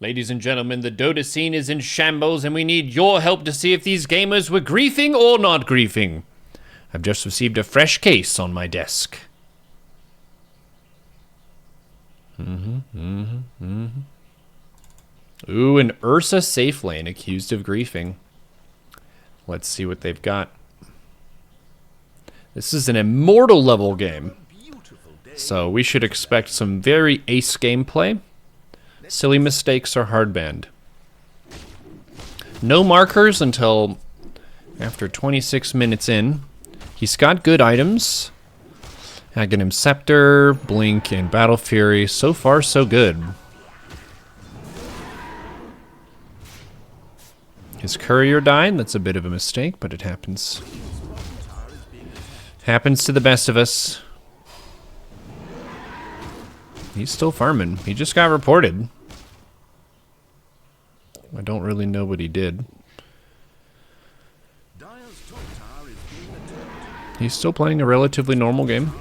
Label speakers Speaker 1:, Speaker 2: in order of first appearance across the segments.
Speaker 1: Ladies and gentlemen, the Dota scene is in shambles and we need your help to see if these gamers were griefing or not griefing. I've just received a fresh case on my desk. Ooh, an Ursa safe lane accused of griefing. Let's see what they've got. This is an immortal level game, so we should expect some very ace gameplay. Silly mistakes are hard banned. No markers until after 26 minutes in. He's got good items. Aghanim Scepter, Blink, and Battle Fury. So far, so good. His courier died. That's a bit of a mistake, but it happens. Happens to the best of us. He's still farming. He just got reported. I don't really know what he did. He's still playing a relatively normal game.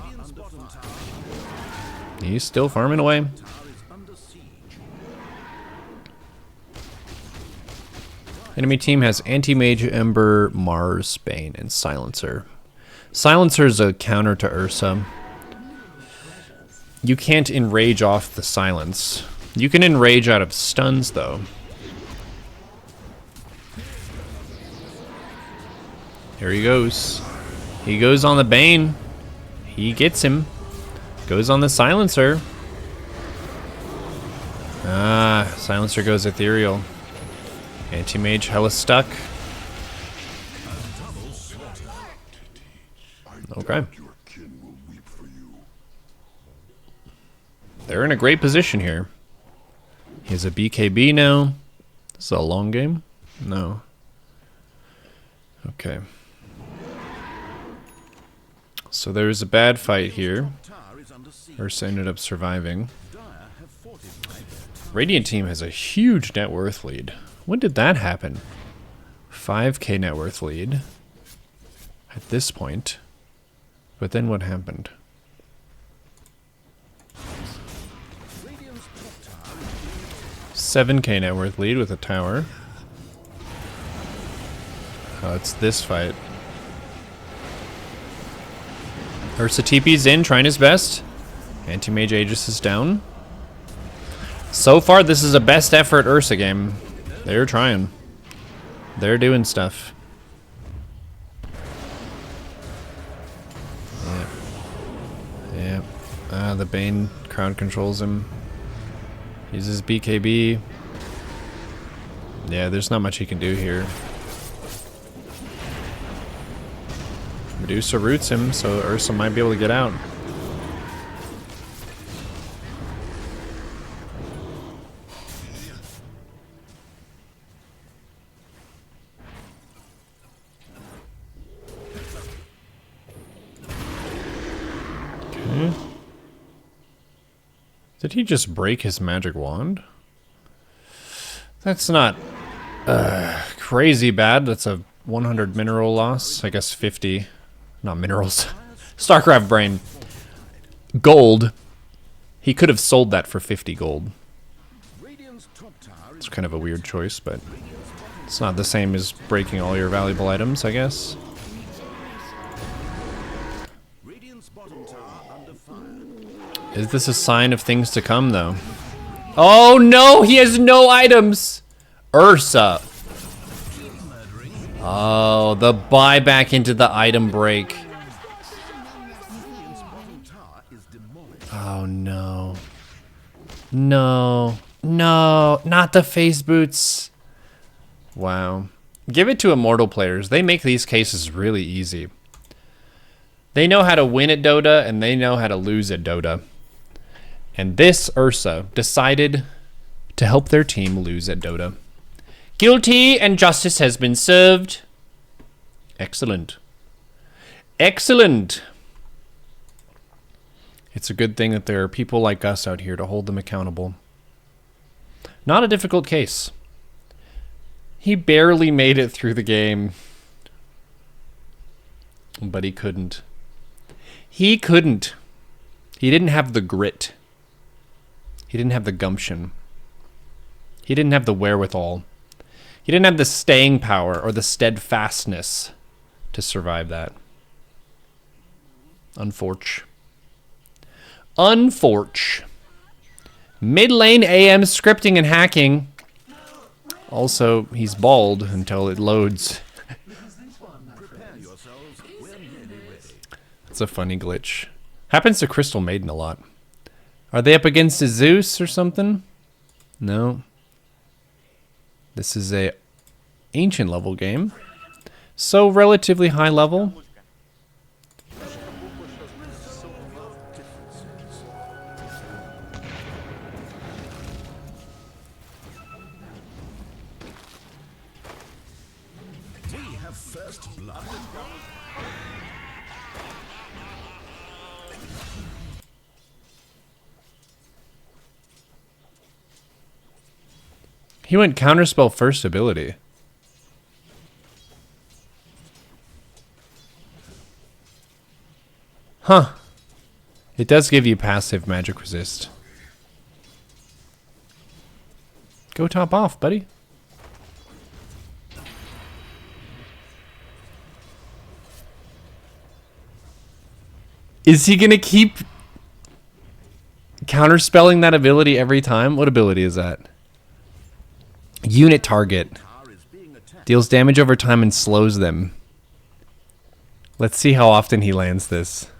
Speaker 1: He's still farming away. Enemy team has Anti-mage, Ember, Mars, Bane, and Silencer. Silencer's a counter to Ursa. You can't enrage off the silence. You can enrage out of stuns, though. Here he goes. He goes on the Bane. He gets him. Goes on the Silencer. Ah, Silencer goes ethereal. Anti-mage hella stuck. Okay. They're in a great position here. He has a BKB now. This is a long game? No. Okay. So there's a bad fight here. Ursa ended up surviving. Radiant team has a huge net worth lead. When did that happen? 5k net worth lead at this point. But then what happened? $7k net worth lead with a tower. Oh, it's this fight. Ursa TP's in, trying his best. Anti-mage Aegis is down. So far, this is a best effort Ursa game. They're trying. They're doing stuff. Yep. Yep. The Bane crowd controls him. Uses BKB. Yeah, there's not much he can do here. Medusa roots him, so Ursa might be able to get out. Okay. Did he just break his magic wand? That's not crazy bad. That's a 100 mineral loss. I guess 50. Not minerals. StarCraft brain. Gold. He could have sold that for 50 gold. It's kind of a weird choice, but it's not the same as breaking all your valuable items, I guess. Is this a sign of things to come, though? Oh no, he has no items! Ursa. Oh, the buyback into the item break. Oh no. No. No, not the face boots. Wow. Give it to Immortal players. They make these cases really easy. They know how to win at Dota, and they know how to lose at Dota. And this Ursa decided to help their team lose at Dota. Guilty and justice has been served. Excellent. Excellent. It's a good thing that there are people like us out here to hold them accountable. Not a difficult case. He barely made it through the game. But he couldn't. He couldn't. He didn't have the grit. He didn't have the gumption. He didn't have the wherewithal. He didn't have the staying power or the steadfastness to survive that. Unfortunate. Mid lane AM scripting and hacking. Also, he's bald until it loads. It's a funny glitch. Happens to Crystal Maiden a lot. Are they up against a Zeus or something? No. This is a ancient level game. So relatively high level. He went counterspell first ability. Huh. It does give you passive magic resist. Go top off, buddy. Is he gonna keep counterspelling that ability every time? What ability is that? Unit target. Deals damage over time and slows them. Let's see how often he lands this.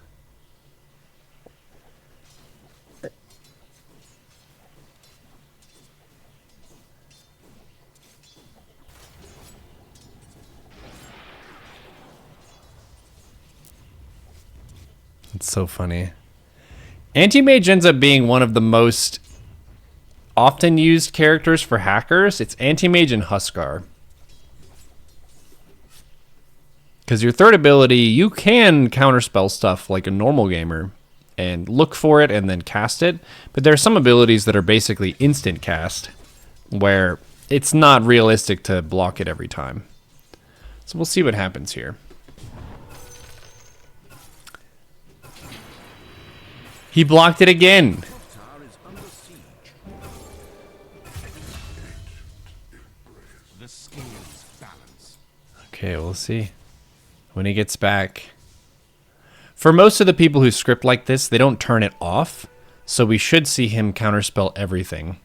Speaker 1: It's so funny. Anti-mage ends up being one of the most often used characters for hackers. It's Anti-mage and Huskar. Because your third ability, you can counterspell stuff like a normal gamer and look for it and then cast it. But there are some abilities that are basically instant cast where it's not realistic to block it every time. So we'll see what happens here. He blocked it again. Okay, we'll see when he gets back. For most of the people who script like this, they don't turn it off, so we should see him counterspell everything.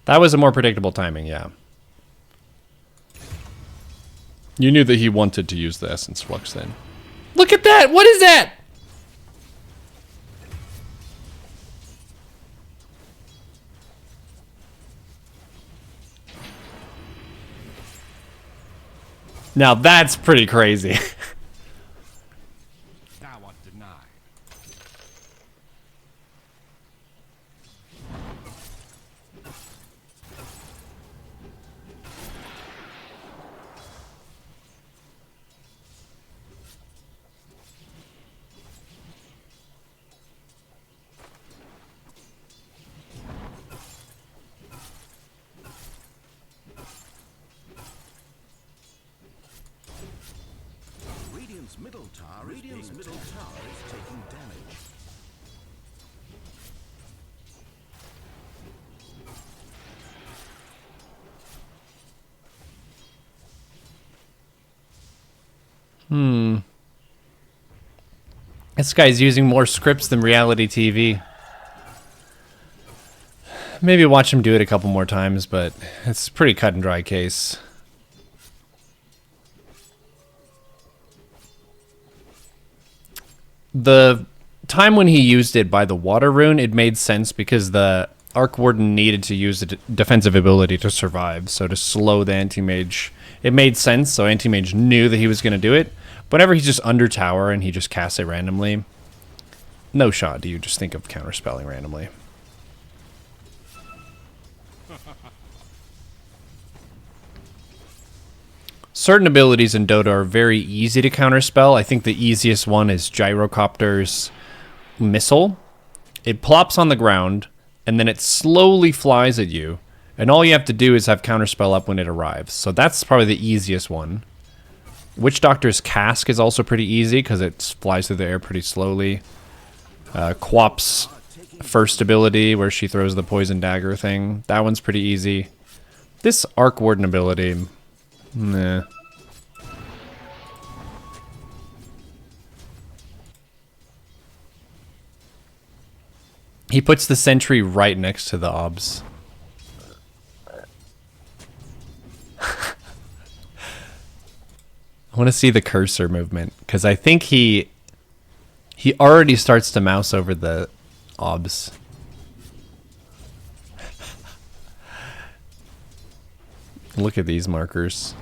Speaker 1: That was a more predictable timing, yeah. You knew that he wanted to use the Essence Flux then. Look at that! What is that? Now that's pretty crazy.
Speaker 2: Thou art denied. Radiant's middle tower is taking damage.
Speaker 1: This guy's using more scripts than reality TV. Maybe watch him do it a couple more times, but it's a pretty cut and dry case. The time when he used it by the water rune, it made sense because the Arc Warden needed to use a defensive ability to survive, so to slow the Anti-mage, it made sense, so Anti-mage knew that he was going to do it. Whenever he's just under tower and he just casts it randomly, no shot do you just think of counterspelling randomly. Certain abilities in Dota are very easy to counterspell. I think the easiest one is Gyrocopter's missile. It plops on the ground, and then it slowly flies at you. And all you have to do is have counterspell up when it arrives. So that's probably the easiest one. Witch Doctor's Cask is also pretty easy, because it flies through the air pretty slowly. Quap's first ability, where she throws the poison dagger thing. That one's pretty easy. This Arc Warden ability, nah. He puts the sentry right next to the obs. I want to see the cursor movement, because I think he already starts to mouse over the obs. Look at these markers.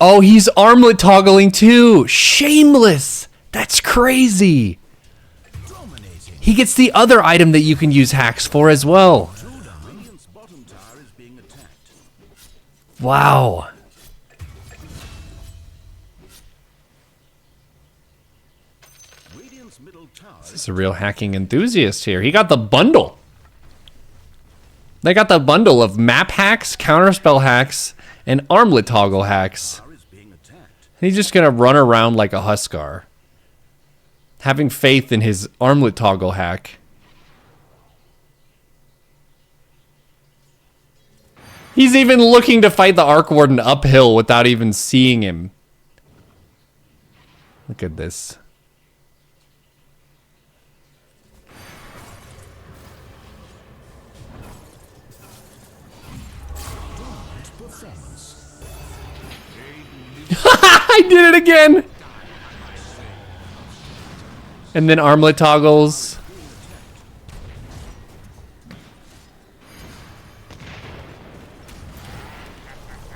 Speaker 1: Oh, he's armlet toggling too! Shameless! That's crazy! He gets the other item that you can use hacks for as well. Wow. This is a real hacking enthusiast here. He got the bundle. They got the bundle of map hacks, counterspell hacks, and armlet toggle hacks. He's just gonna run around like a Huskar, having faith in his armlet toggle hack. He's even looking to fight the Arc Warden uphill without even seeing him. Look at this. I did it again! And then armlet toggles.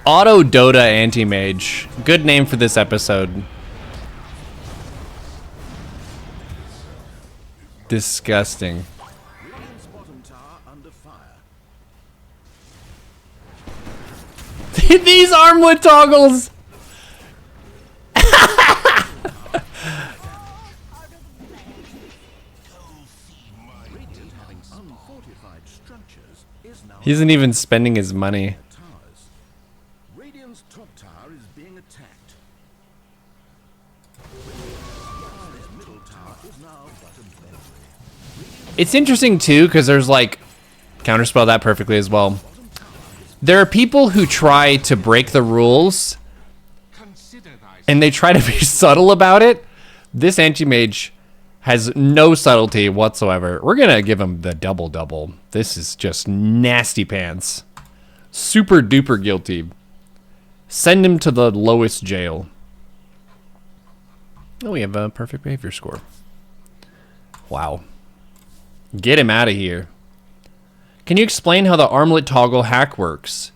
Speaker 1: Auto Dota Anti-mage. Good name for this episode. Disgusting. These armlet toggles! He isn't even spending his money.
Speaker 2: Radiant's top tower is being attacked. Middle tower is now but a memory.
Speaker 1: It's interesting too, because there's like, counterspell that perfectly as well. There are people who try to break the rules and they try to be subtle about it. This anti-mage has no subtlety whatsoever. We're gonna give him the double-double. This is just nasty pants. Super duper guilty. Send him to the lowest jail. Oh, we have a perfect behavior score. Wow. Get him out of here. Can you explain how the armlet toggle hack works?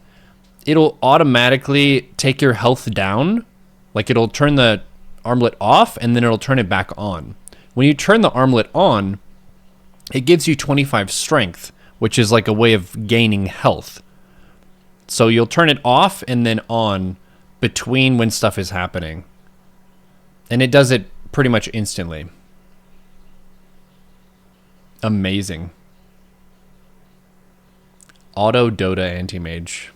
Speaker 1: It'll automatically take your health down. Like it'll turn the armlet off and then it'll turn it back on. When you turn the armlet on, it gives you 25 strength, which is like a way of gaining health. So you'll turn it off and then on between when stuff is happening. And it does it pretty much instantly. Amazing. Auto Dota Anti-mage.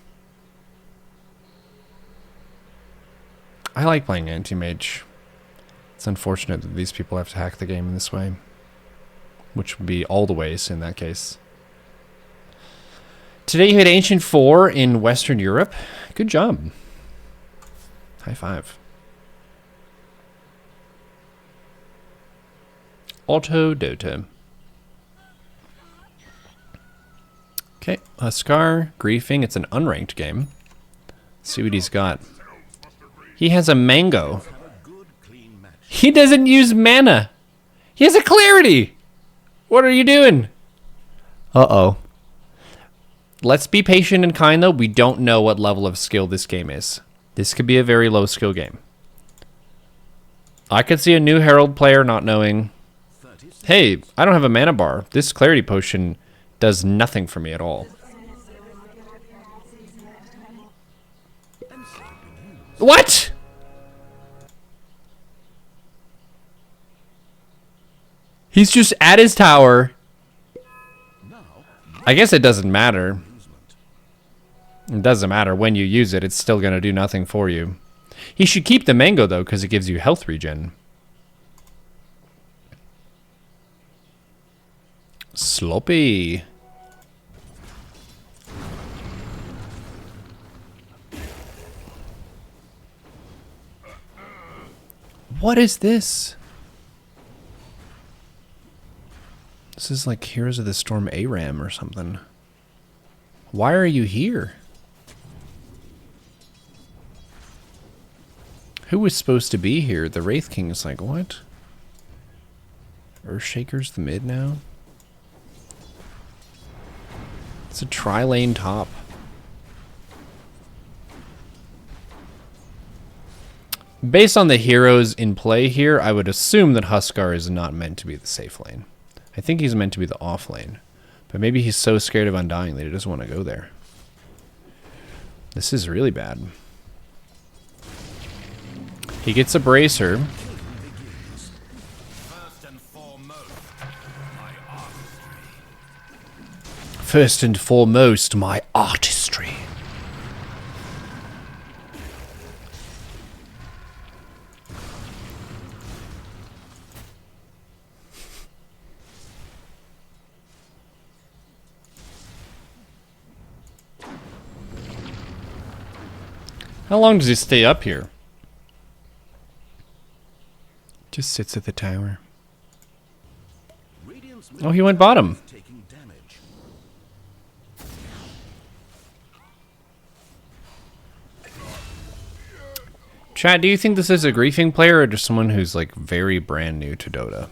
Speaker 1: I like playing Anti-mage. It's unfortunate that these people have to hack the game in this way. Which would be all the ways in that case. Today you hit Ancient 4 in Western Europe. Good job. High five. Auto Dota. Okay, Huskar, Griefing. It's an unranked game. Let's see what he's got. He has a mango. He doesn't use mana. He has a clarity. What are you doing? Uh-oh. Let's be patient and kind, though. We don't know what level of skill this game is. This could be a very low skill game. I could see a new Herald player not knowing, hey, I don't have a mana bar. This clarity potion does nothing for me at all. What? He's just at his tower. I guess it doesn't matter. It doesn't matter when you use it, it's still going to do nothing for you. He should keep the mango, though, because it gives you health regen. Sloppy. What is this? This is like Heroes of the Storm ARAM or something. Why are you here? Who was supposed to be here? The Wraith King is like, what? Earthshaker's the mid now? It's a tri-lane top. Based on the heroes in play here, I would assume that Huskar is not meant to be the safe lane. I think he's meant to be the off lane. But maybe he's so scared of undying that he doesn't want to go there. This is really bad. He gets a bracer. First and foremost, my artistry. How long does he stay up here? Just sits at the tower. Oh, he went bottom. Chat, do you think this is a griefing player or just someone who's like very brand new to Dota?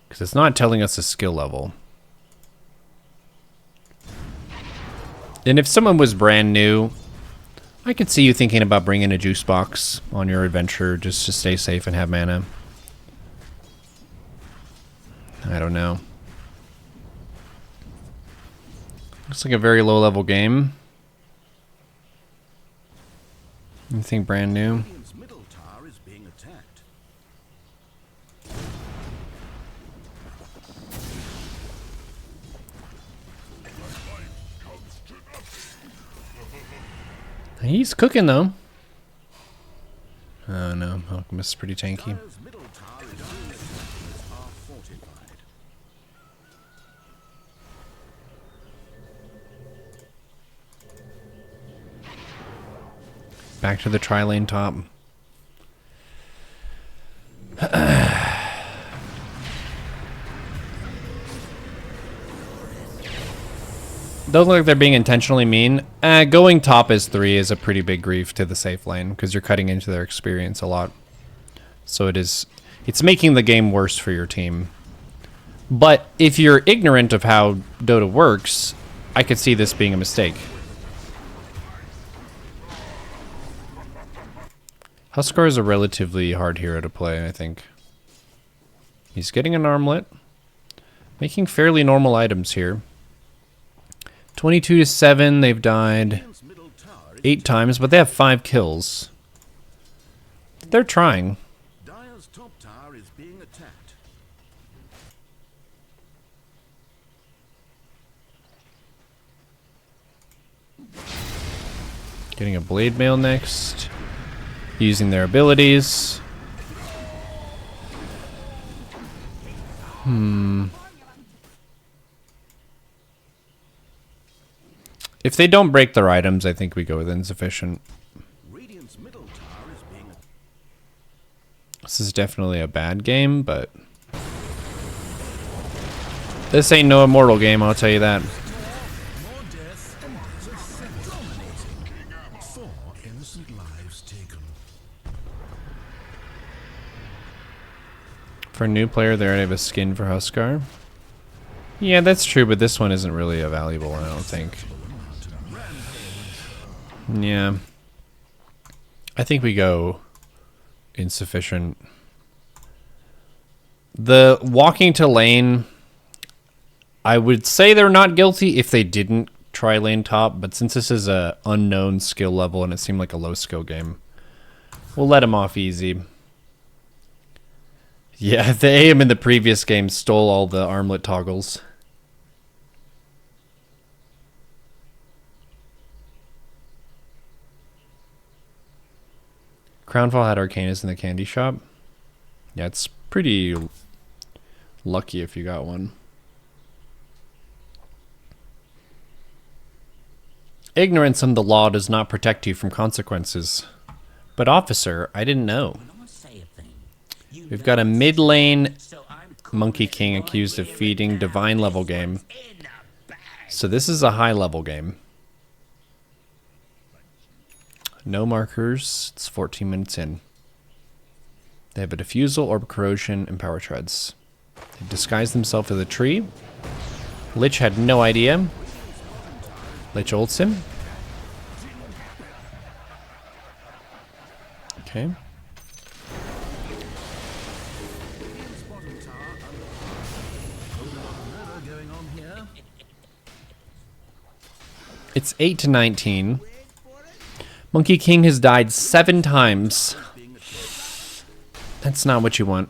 Speaker 1: Because it's not telling us a skill level. And if someone was brand new, I could see you thinking about bringing a juice box on your adventure just to stay safe and have mana. I don't know. Looks like a very low level game. Anything brand new?
Speaker 2: Middle tower is being attacked.
Speaker 1: He's cooking though. Oh no, Alchemist is pretty tanky.
Speaker 2: Middle tower is being attacked. Are fortified.
Speaker 1: Back to the tri-lane top. Don't look like they're being intentionally mean. Going top as 3 is a pretty big grief to the safe lane because you're cutting into their experience a lot. So it's making the game worse for your team. But if you're ignorant of how Dota works, I could see this being a mistake. Huskar is a relatively hard hero to play, I think. He's getting an armlet. Making fairly normal items here. 22 to 7, they've died 8 times, but they have 5 kills. They're trying.
Speaker 2: Dire's top tower is being attacked.
Speaker 1: Getting a blade mail next. Using their abilities. If they don't break their items, I think we go with insufficient.
Speaker 2: Radiant's middle tower is being attacked.
Speaker 1: This is definitely a bad game, but this ain't no immortal game, I'll tell you that.
Speaker 2: More death and dominating. 4 innocent lives taken.
Speaker 1: For a new player, they already have a skin for Huskar. Yeah, that's true, but this one isn't really a valuable one, I don't think. Yeah. I think we go insufficient. The walking to lane, I would say they're not guilty if they didn't try lane top, but since this is a unknown skill level and it seemed like a low skill game, we'll let him off easy. Yeah, the AM in the previous game stole all the armlet toggles. Crownfall had Arcanus in the candy shop. Yeah, it's pretty lucky if you got one. Ignorance of the law does not protect you from consequences. But officer, I didn't know. We've got a mid lane Monkey King accused of feeding divine level game. So this is a high level game. No markers. It's 14 minutes in. They have a diffusal, orb corrosion, and power treads. They disguised themselves as a tree. Lich had no idea. Lich ults him. Okay. It's 8-19. Monkey King has died 7 times. That's not what you want.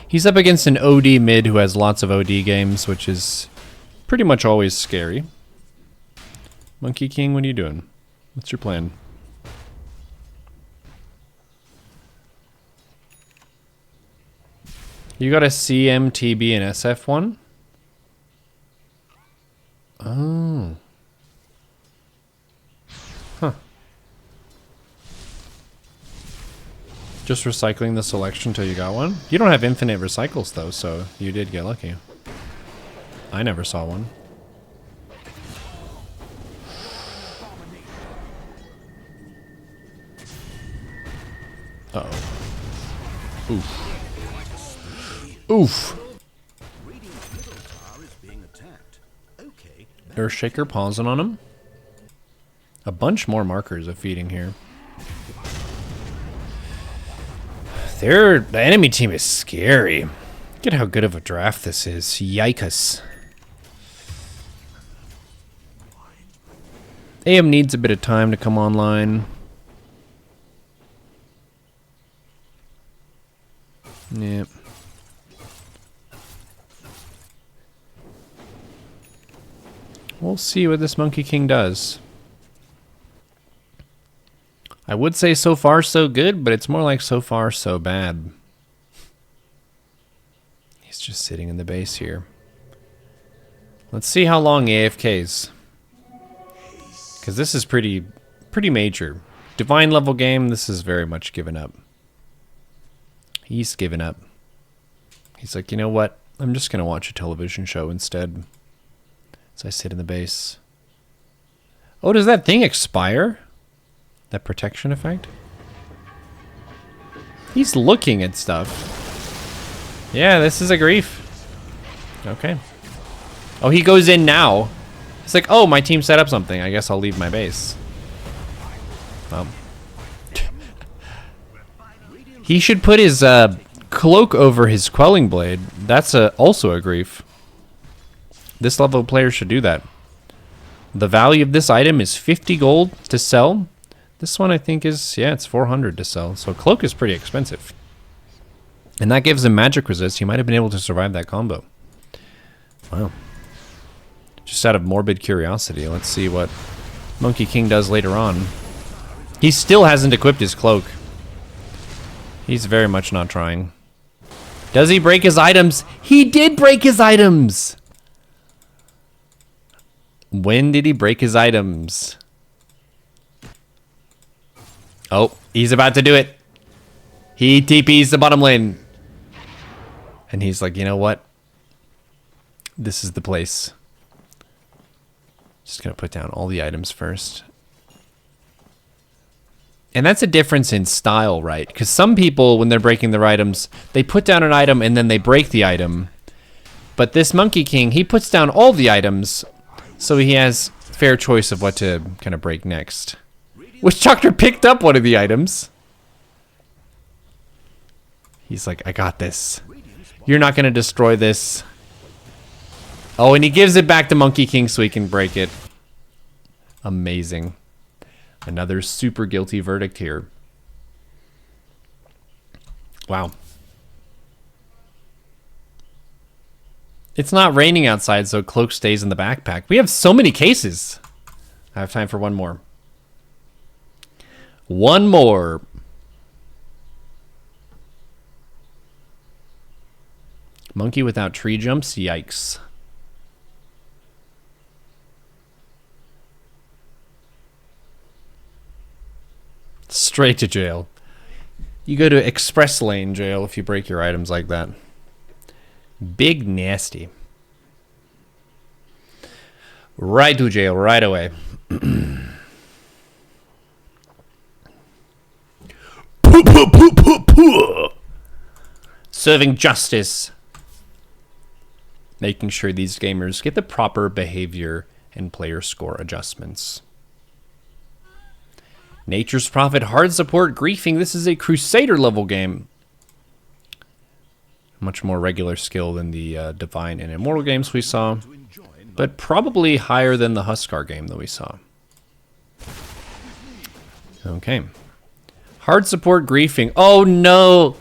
Speaker 1: He's up against an OD mid who has lots of OD games, which is pretty much always scary. Monkey King, what are you doing? What's your plan? You got a CM, TB, and SF one? Oh. Huh. Just recycling the selection until you got one? You don't have infinite recycles though, so you did get lucky. I never saw one. Uh-oh. Oof. Oof. Earthshaker pausing on him. A bunch more markers of feeding here. The enemy team is scary. Look at how good of a draft this is. Yikes. AM needs a bit of time to come online. Yep. We'll see what this Monkey King does. I would say so far so good, but it's more like so far so bad. He's just sitting in the base here. Let's see how long he AFKs. Because this is pretty major. Divine level game, this is very much given up. He's given up. He's like, you know what? I'm just going to watch a television show instead. As I sit in the base. Oh, does that thing expire? That protection effect? He's looking at stuff. Yeah, this is a grief. Okay. Oh, he goes in now. It's like, oh, my team set up something. I guess I'll leave my base. Well. He should put his cloak over his quelling blade. That's also a grief. This level of player should do that. The value of this item is 50 gold to sell. This one I think is, yeah, it's 400 to sell. So cloak is pretty expensive. And that gives him magic resist. He might have been able to survive that combo. Wow. Just out of morbid curiosity, let's see what Monkey King does later on. He still hasn't equipped his cloak. He's very much not trying. Does he break his items? He did break his items! When did he break his items? Oh, he's about to do it. He TPs the bottom lane. And he's like, you know what? This is the place. Just gonna put down all the items first. And that's a difference in style, right? Because some people, when they're breaking their items, they put down an item and then they break the item. But this Monkey King, he puts down all the items, so he has fair choice of what to kind of break next. Witchchalker picked up one of the items. He's like, I got this. You're not going to destroy this. Oh, and he gives it back to Monkey King so he can break it. Amazing. Another super guilty verdict here. Wow. It's not raining outside, so cloak stays in the backpack. We have so many cases. I have time for one more. One more. Monkey without tree jumps? Yikes. Straight to jail. You go to express lane jail if you break your items like that. Big nasty. Right to jail right away. Serving justice. Making sure these gamers get the proper behavior and player score adjustments. Nature's Prophet, hard support, griefing. This is a Crusader level game. Much more regular skill than the Divine and Immortal games we saw. But probably higher than the Huskar game that we saw. Okay. Hard support, griefing. Oh no!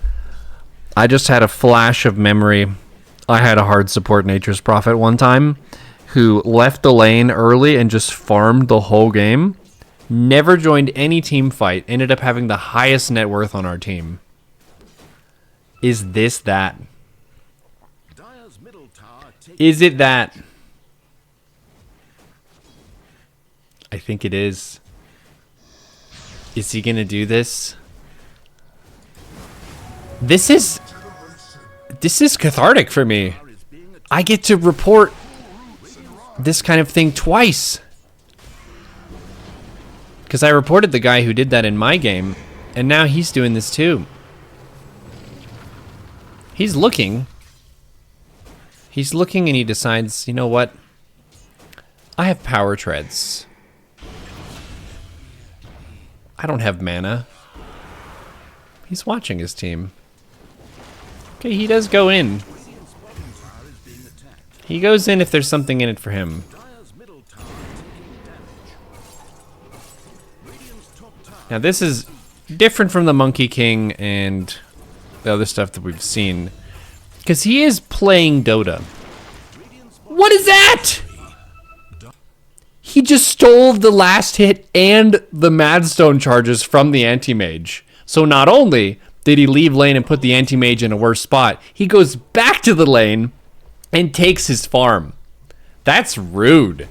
Speaker 1: I just had a flash of memory. I had a hard support Nature's Prophet one time who left the lane early and just farmed the whole game. Never joined any team fight. Ended up having the highest net worth on our team. Is this that? Is it that? I think it is. Is he gonna do this? This is cathartic for me. I get to report this kind of thing twice. Because I reported the guy who did that in my game, and now he's doing this too. He's looking. He's looking and he decides, you know what? I have power treads. I don't have mana. He's watching his team. Okay, he does go in. He goes in if there's something in it for him. Now this is different from the Monkey King and the other stuff that we've seen. Because he is playing Dota. What is that? He just stole the last hit and the Madstone charges from the Anti-mage. So not only did he leave lane and put the Anti-mage in a worse spot, he goes back to the lane and takes his farm. That's rude.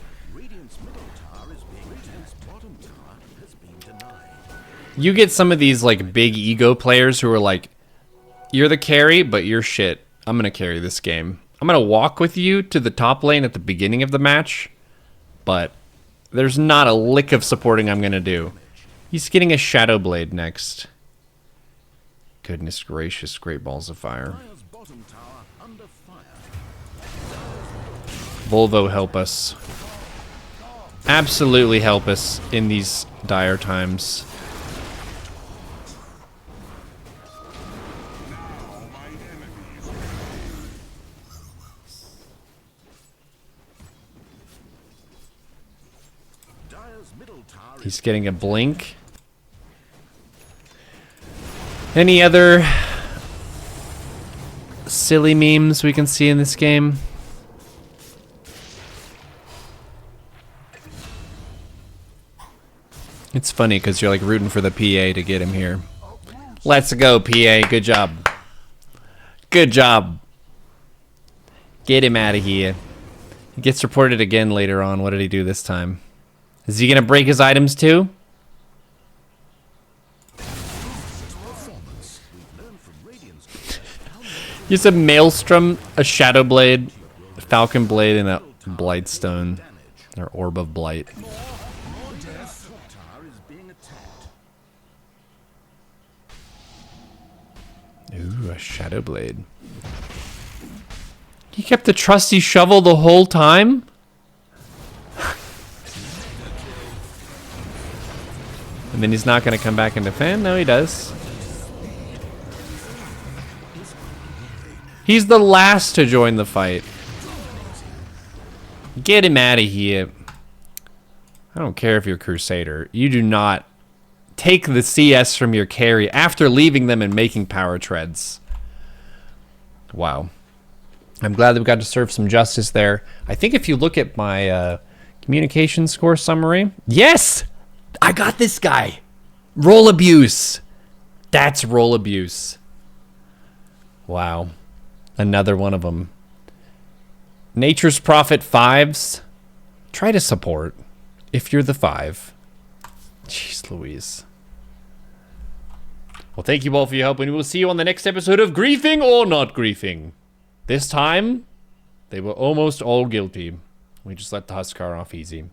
Speaker 1: You get some of these like big ego players who are like, you're the carry, but you're shit. I'm gonna carry this game. I'm gonna walk with you to the top lane at the beginning of the match, but there's not a lick of supporting I'm gonna do. He's getting a Shadow Blade next. Goodness gracious, great balls of fire. Volvo, help us. Absolutely help us in these dire times. He's getting a blink. Any other silly memes we can see in this game? It's funny because you're like rooting for the PA to get him here. Let's go, PA. Good job. Good job. Get him out of here. He gets reported again later on. What did he do this time? Is he going to break his items too? Use a Maelstrom, a Shadow Blade, a Falcon Blade, and a Blightstone. Or Orb of Blight. Ooh, a Shadow Blade. He kept the trusty shovel the whole time? And then he's not going to come back and defend? No, he does. He's the last to join the fight. Get him out of here. I don't care if you're Crusader. You do not take the CS from your carry after leaving them and making power treads. Wow. I'm glad that we got to serve some justice there. I think if you look at my communication score summary... Yes! I got this guy! Roll abuse. That's roll abuse. Wow. Another one of them. Nature's Prophet 5s. Try to support if you're the 5. Jeez Louise. Well, thank you all for your help, and we will see you on the next episode of Griefing or Not Griefing. This time, they were almost all guilty. We just let the Huskar off easy.